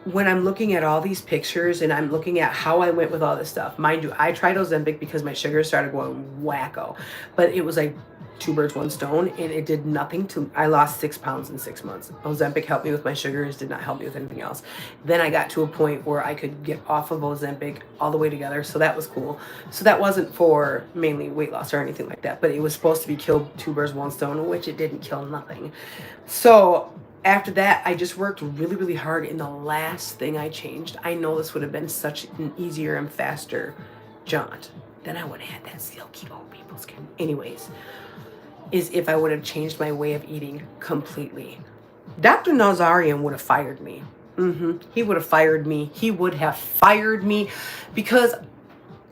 when I'm looking at all these pictures and I'm looking at how I went with all this stuff, mind you, I tried Ozempic because my sugar started going wacko, but it was like two birds, one stone, and it did nothing to, I lost 6 pounds in 6 months. Ozempic helped me with my sugars, did not help me with anything else. Then I got to a point where I could get off of Ozempic all the way together, so that was cool. So that wasn't for mainly weight loss or anything like that, but it was supposed to be killed two birds, one stone, which it didn't kill nothing. So after that, I just worked really, really hard, and the last thing I changed, I know this would have been such an easier and faster jaunt, then I would have had that silky old people's skin. Anyways, is if I would have changed my way of eating completely. Dr. Nazarian would have fired me. He would have fired me. He would have fired me because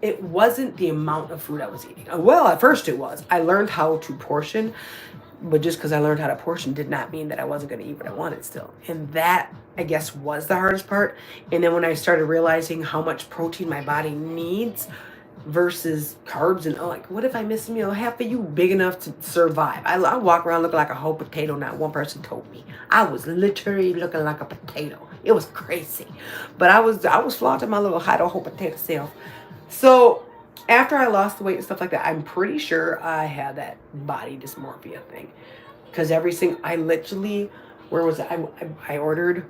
it wasn't the amount of food I was eating. Well, at first it was. I learned how to portion, but just because I learned how to portion did not mean that I wasn't going to eat what I wanted still. And that, I guess, was the hardest part. And then when I started realizing how much protein my body needs versus carbs, and like, what if I miss a meal? Half of you big enough to survive. I walk around looking like a whole potato. Not one person told me. I was literally looking like a potato. It was crazy, but I was flaunting my little hot whole potato self. So after I lost the weight and stuff like that, I'm pretty sure I had that body dysmorphia thing, because I literally, where was it? I ordered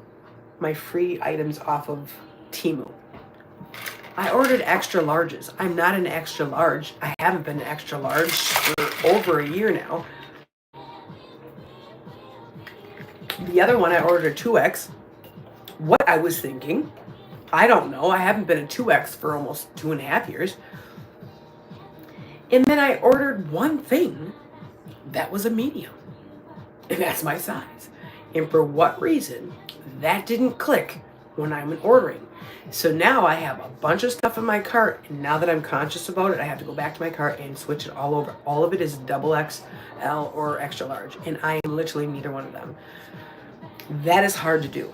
my free items off of Temu. I ordered extra larges. I'm not an extra large. I haven't been an extra large for over a year now. The other one I ordered a 2X. What I was thinking, I don't know. I haven't been a 2X for almost 2.5 years. And then I ordered one thing that was a medium. And that's my size. And for what reason, that didn't click when I'm ordering. So now I have a bunch of stuff in my cart, and now that I'm conscious about it, I have to go back to my cart and switch it all over. All of it is XXL or extra large, and I am literally neither one of them. That is hard to do.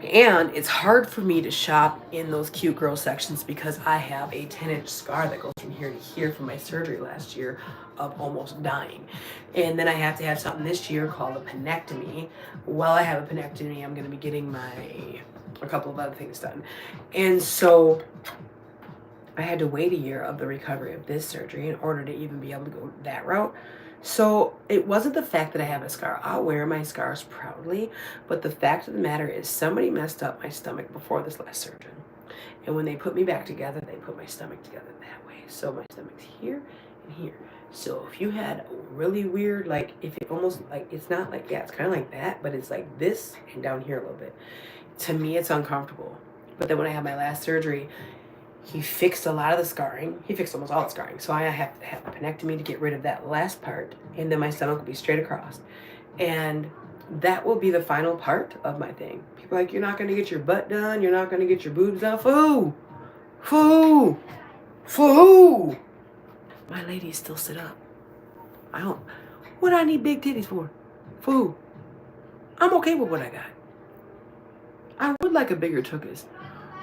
And it's hard for me to shop in those cute girl sections because I have a 10-inch scar that goes from here to here from my surgery last year of almost dying. And then I have to have something this year called a penectomy. While I have a penectomy, I'm going to be getting a couple of other things done. And so I had to wait a year of the recovery of this surgery in order to even be able to go that route. So it wasn't the fact that I have a scar. I'll wear my scars proudly, but the fact of the matter is somebody messed up my stomach before this last surgeon. And when they put me back together, they put my stomach together that way. So my stomach's here and here. So if you had really weird, like if it almost like it's not like, yeah, it's kind of like that, but it's like this and down here a little bit. To me, it's uncomfortable. But then when I had my last surgery, he fixed a lot of the scarring. He fixed almost all the scarring. So I have to have a penectomy to get rid of that last part. And then my stomach will be straight across. And that will be the final part of my thing. People are like, you're not going to get your butt done. You're not going to get your boobs done. For who? For who? For who? My ladies still sit up. I don't. What do I need big titties for? For who? I'm okay with what I got. I would like a bigger tuchus.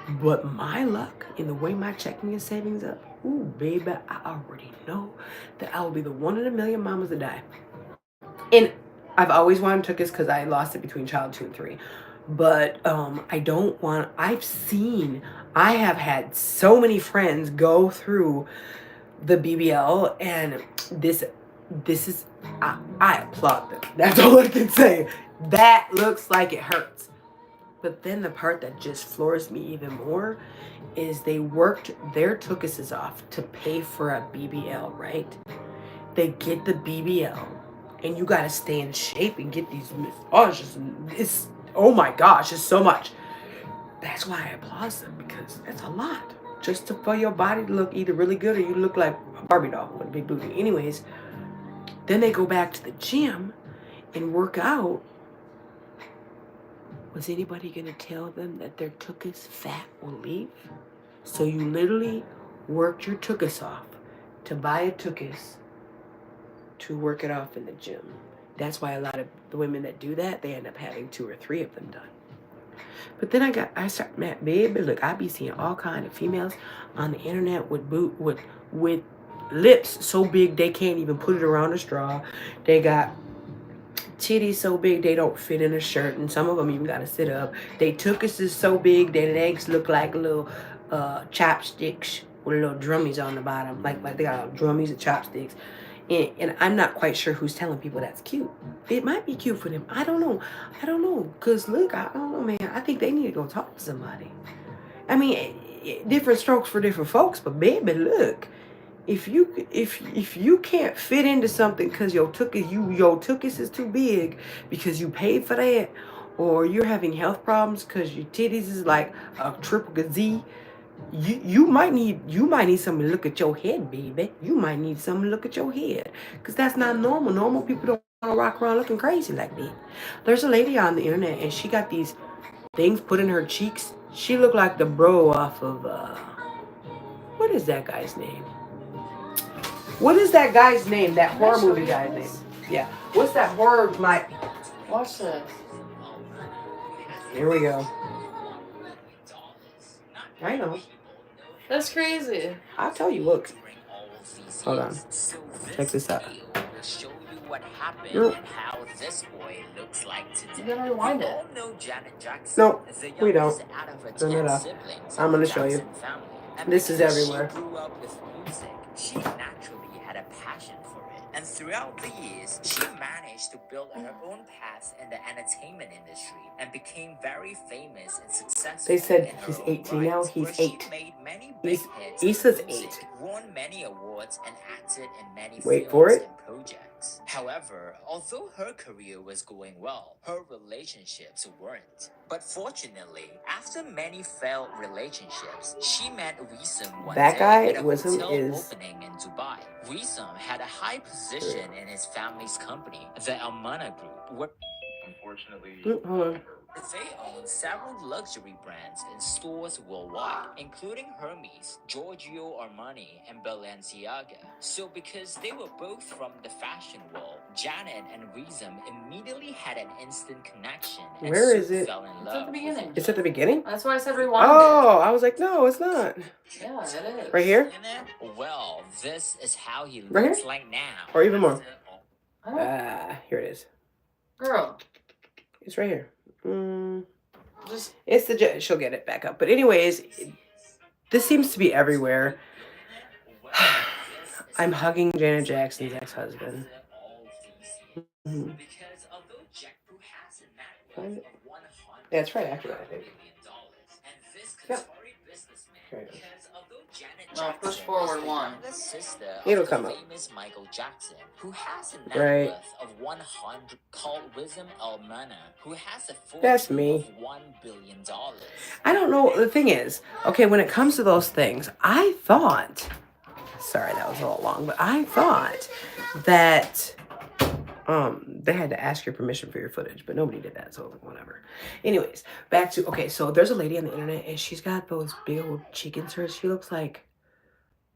But my luck in the way my checking and savings up, ooh, baby, I already know that I will be the one in a million mamas that die. And I've always wanted tuchus because I lost it between child 2 and 3. But I don't want, I have had so many friends go through the BBL, and this is, I applaud them. That's all I can say. That looks like it hurts. But then the part that just floors me even more is they worked their tuchuses off to pay for a BBL, right? They get the BBL, and you gotta stay in shape and get these massages. It's, oh my gosh, it's so much. That's why I applaud them, because that's a lot. Just for your body to look either really good or you look like a Barbie doll with a big booty. Anyways, then they go back to the gym and work out. Was anybody going to tell them that their tuchus fat will leave? So you literally worked your tuchus off to buy a tuchus to work it off in the gym. That's why a lot of the women that do that, they end up having 2 or 3 of them done. But then I start, man, baby, look, I be seeing all kind of females on the internet with lips so big they can't even put it around a straw. They got titties so big they don't fit in a shirt, and some of them even gotta sit up. They tuchus is so big their legs look like little chopsticks with little drummies on the bottom, like they got drummies and chopsticks. And I'm not quite sure who's telling people that's cute. It might be cute for them. I don't know. Cause look, I don't know, man. I think they need to go talk to somebody. I mean, different strokes for different folks, but baby, look. If you can't fit into something because your tuchus is too big because you paid for that, or you're having health problems because your titties is like a triple gazee, you might need someone to look at your head, baby. You might need someone to look at your head, because that's not normal. Normal people don't want to rock around looking crazy like that. There's a lady on the internet and she got these things put in her cheeks. She looked like the bro off of what is that guy's name? What is that guy's name? That horror movie guy's name? Yeah. What's that horror like? Watch this. Here we go. I know. That's crazy. I'll tell you. Look. Hold on. Check this out. Show you what happened Nope. and how this boy looks like today. You gotta rewind We it. all know Janet Jackson. Nope, the we don't. youngest out of her Turn it 10 off. siblings I'm in gonna the show you. Jackson family. And This is because everywhere. She grew up with music. She naturally had a passion for it. And throughout the years, she managed to build her own path in the entertainment industry and became very famous and successful. They said in her he's own 18 right, now. where He's she 8. made many big hits Issa's in music, 8. won many awards, and acted in many Wait for films it. and projects. However, although her career was going well, her relationships weren't. But fortunately, after many failed relationships, she met Wisam one That day guy, at a Wisam, hotel is- opening in Dubai. Wisam had a high position in his family's company, the Almana Group, where Unfortunately, Hold on. They own several luxury brands in stores worldwide, including Hermes, Giorgio Armani, and Balenciaga. So because they were both from the fashion world, Janet and Rizem immediately had an instant connection and Where soon is it? fell in It's love. at the beginning. It's at the beginning? That's why I said rewind Oh, I was like, no, it's not. it. Yeah, it is. Right here? Well, this is how he Right looks here? like now. Or even more. I don't, Here it is. girl, It's right here. just It's the she'll get it back up. But anyways, this seems to be everywhere. I'm hugging Janet Jackson's ex-husband. Mhm. Yeah, it's right after that, I think. Yep. Right. no, push forward one. Sister It'll of come the up. famous Michael Jackson, who has a net Right. worth of 100, called Wisdom Almana, who has a That's fortune me. of $1 billion. I don't know. The thing is, okay, when it comes to those things, I thought, sorry, that was a little long, but I thought that they had to ask your permission for your footage, but nobody did that, so whatever. Anyways, back to, okay, so there's a lady on the internet, and she's got those big old cheek-ins. She looks like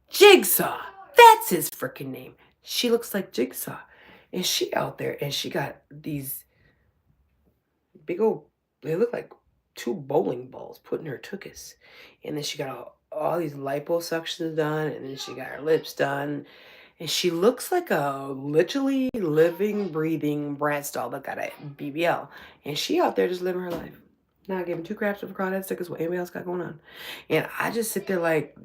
Jigsaw. That's his freaking name. She looks like Jigsaw. And she out there, and she got these big old, they look like two bowling balls put in her tuchus. And then she got all these liposuctions done, and then she got her lips done. And she looks like a literally living, breathing Bratz doll that got a BBL. And she out there just living her life. Not giving two craps of a crawdad stick is what anybody else got going on. And I just sit there like,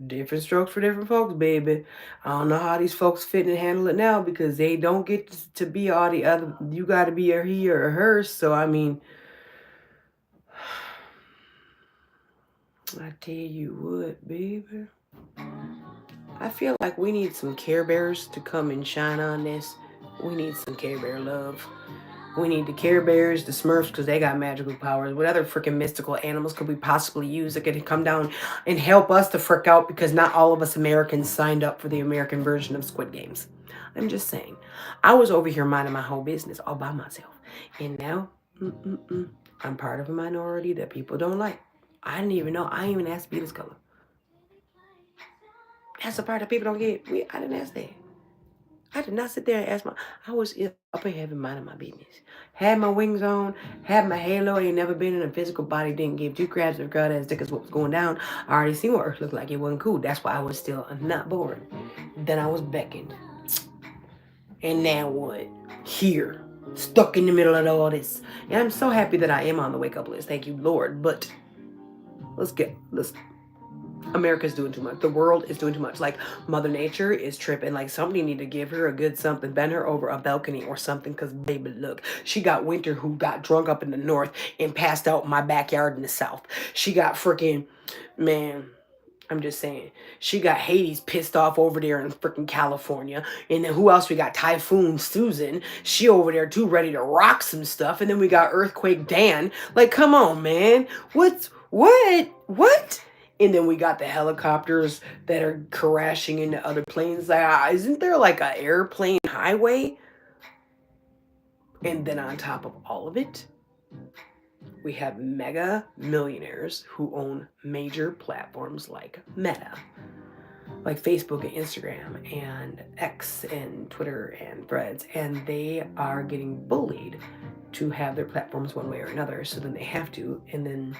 different strokes for different folks, baby. I don't know how these folks fit and handle it now because they don't get to be all the other. You got to be a he or a her. So, I mean, I tell you what, baby. I feel like we need some Care Bears to come and shine on this. We need some Care Bear love. We need the Care Bears, the Smurfs, because they got magical powers. What other freaking mystical animals could we possibly use that could come down and help us to frick out? Because not all of us Americans signed up for the American version of Squid Games. I'm just saying. I was over here minding my whole business all by myself. And now, I'm part of a minority that people don't like. I didn't even know. I didn't even ask to be this color. That's the part that people don't get. I didn't ask that. I did not sit there and ask I was up in heaven minding my business. Had my wings on, had my halo, ain't never been in a physical body, didn't give two crabs of God as thick as what was going down. I already seen what Earth looked like. It wasn't cool. That's why I was still not born. Then I was beckoned. And now what? Here. Stuck in the middle of all this. And I'm so happy that I am on the wake up list. Thank you, Lord. But let's America's doing too much. The world is doing too much. Like, Mother Nature is tripping. Like, somebody need to give her a good something. Bend her over a balcony or something. Because, baby, look. She got Winter, who got drunk up in the north and passed out in my backyard in the south. She got freaking, man, I'm just saying. She got Hades pissed off over there in freaking California. And then who else? We got Typhoon Susan. She over there, too, ready to rock some stuff. And then we got Earthquake Dan. Like, come on, man. What? And then we got the helicopters that are crashing into other planes. Like, isn't there like an airplane highway? And then on top of all of it, we have mega millionaires who own major platforms like Meta, like Facebook and Instagram and X and Twitter and Threads. And they are getting bullied to have their platforms one way or another. So then they have to. And then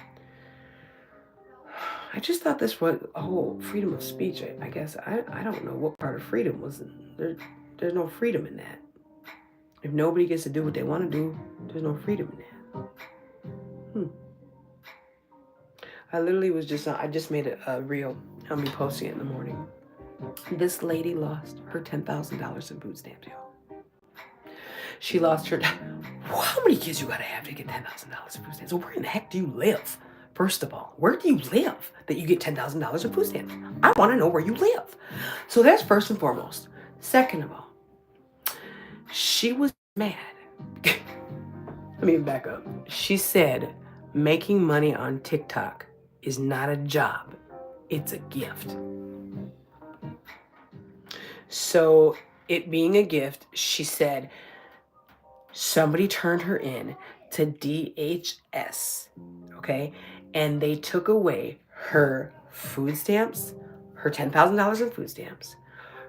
I just thought this was a whole freedom of speech. I guess I don't know what part of freedom was there. There's no freedom in that. If nobody gets to do what they want to do, there's no freedom in that. I literally was I just made a reel. I'll be posting it in the morning. This lady lost her $10,000 in food stamps, y'all. She lost her. How many kids you gotta have to get $10,000 in food stamps? So where in the heck do you live? First of all, where do you live that you get $10,000 in food stamps? I want to know where you live. So that's first and foremost. Second of all, she was mad. Let me back up. She said making money on TikTok is not a job. It's a gift. So it being a gift, she said somebody turned her in to DHS, okay? And they took away her food stamps, her $10,000 in food stamps,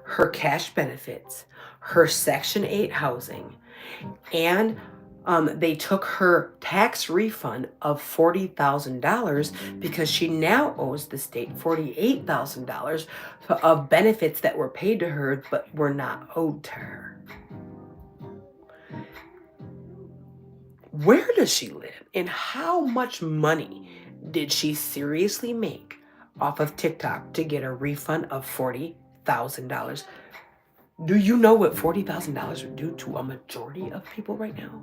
her cash benefits, her Section 8 housing, and they took her tax refund of $40,000 because she now owes the state $48,000 of benefits that were paid to her but were not owed to her. Where does she live, and how much money did she seriously make off of TikTok to get a refund of $40,000? Do you know what $40,000 would do to a majority of people right now?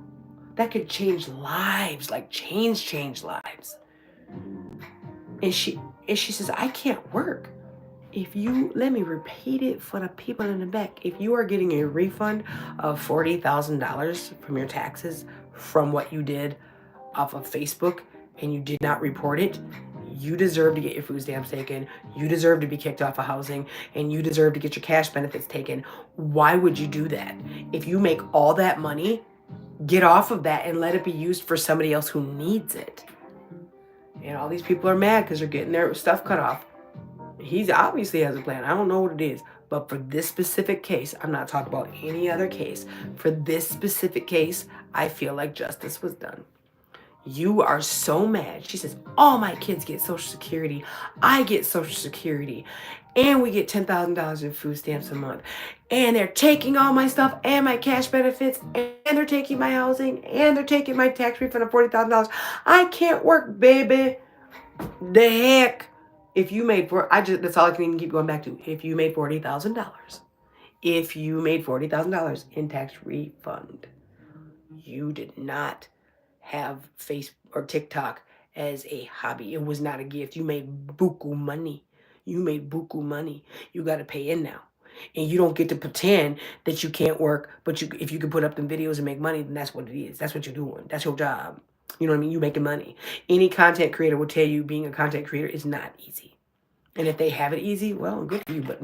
That could change lives, like change lives. And she says, I can't work. If you, let me repeat it for the people in the back. If you are getting a refund of $40,000 from your taxes from what you did off of Facebook and you did not report it, you deserve to get your food stamps taken. You deserve to be kicked off of housing, and you deserve to get your cash benefits taken. Why would you do that? If you make all that money, get off of that and let it be used for somebody else who needs it. And all these people are mad because they're getting their stuff cut off. He obviously has a plan. I don't know what it is. But for this specific case, I'm not talking about any other case. For this specific case, I feel like justice was done. You are so mad. She says, all my kids get Social Security. I get Social Security. And we get $10,000 in food stamps a month. And they're taking all my stuff and my cash benefits. And they're taking my housing. And they're taking my tax refund of $40,000. I can't work, baby. The heck? If you made, that's all I can even keep going back to. If you made $40,000. If you made $40,000 in tax refund. You did not have Facebook or TikTok as a hobby. It was not a gift. You made buku money. You got to pay in now. And you don't get to pretend that you can't work, but if you can put up them videos and make money, then that's what it is. That's what you're doing. That's your job. You know what I mean? You making money. Any content creator will tell you being a content creator is not easy. And if they have it easy, well, good for you. But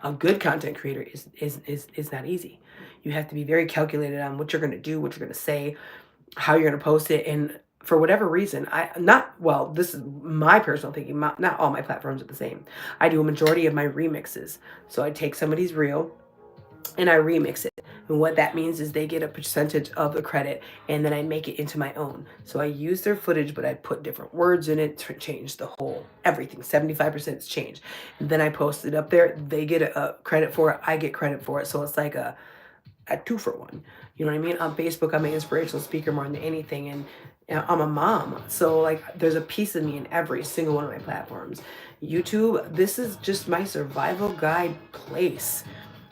a good content creator is not easy. You have to be very calculated on what you're going to do, what you're going to say, how you're going to post it. And for whatever reason, this is my personal thinking. Not all my platforms are the same. I do a majority of my remixes. So I take somebody's reel and I remix it. And what that means is they get a percentage of the credit, and then I make it into my own. So I use their footage, but I put different words in it to change the whole, everything. 75% is changed. And then I post it up there. They get a credit for it. I get credit for it. So it's like a 2-for-1. You know what I mean? On Facebook, I'm an inspirational speaker more than anything. And I'm a mom. So like there's a piece of me in every single one of my platforms. YouTube, this is just my survival guide place.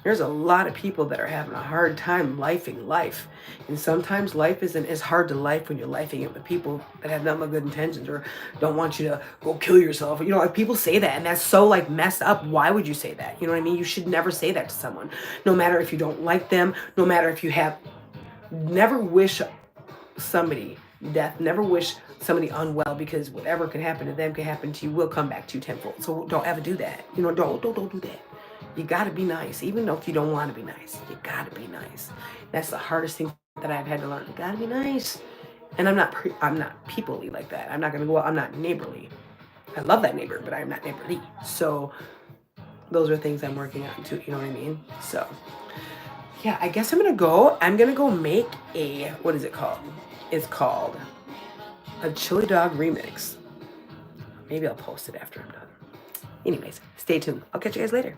There's a lot of people that are having a hard time lifing life. And sometimes life isn't as hard to life when you're lifing it with people that have nothing but good intentions or don't want you to go kill yourself. You know, like people say that, and that's so like messed up. Why would you say that? You know what I mean? You should never say that to someone. No matter if you don't like them, no matter if you have, never wish somebody death, never wish somebody unwell, because whatever could happen to them could happen to you, will come back to you tenfold. So don't ever do that. You know, don't do that. You got to be nice, even though if you don't want to be nice. You got to be nice. That's the hardest thing that I've had to learn. You got to be nice. And I'm not people-y like that. I'm not going to go out. I'm not neighborly. I love that neighbor, but I'm not neighborly. So those are things I'm working on too. You know what I mean? So yeah, I guess I'm going to go make a, what is it called? It's called a chili dog remix. Maybe I'll post it after I'm done. Anyways, stay tuned. I'll catch you guys later.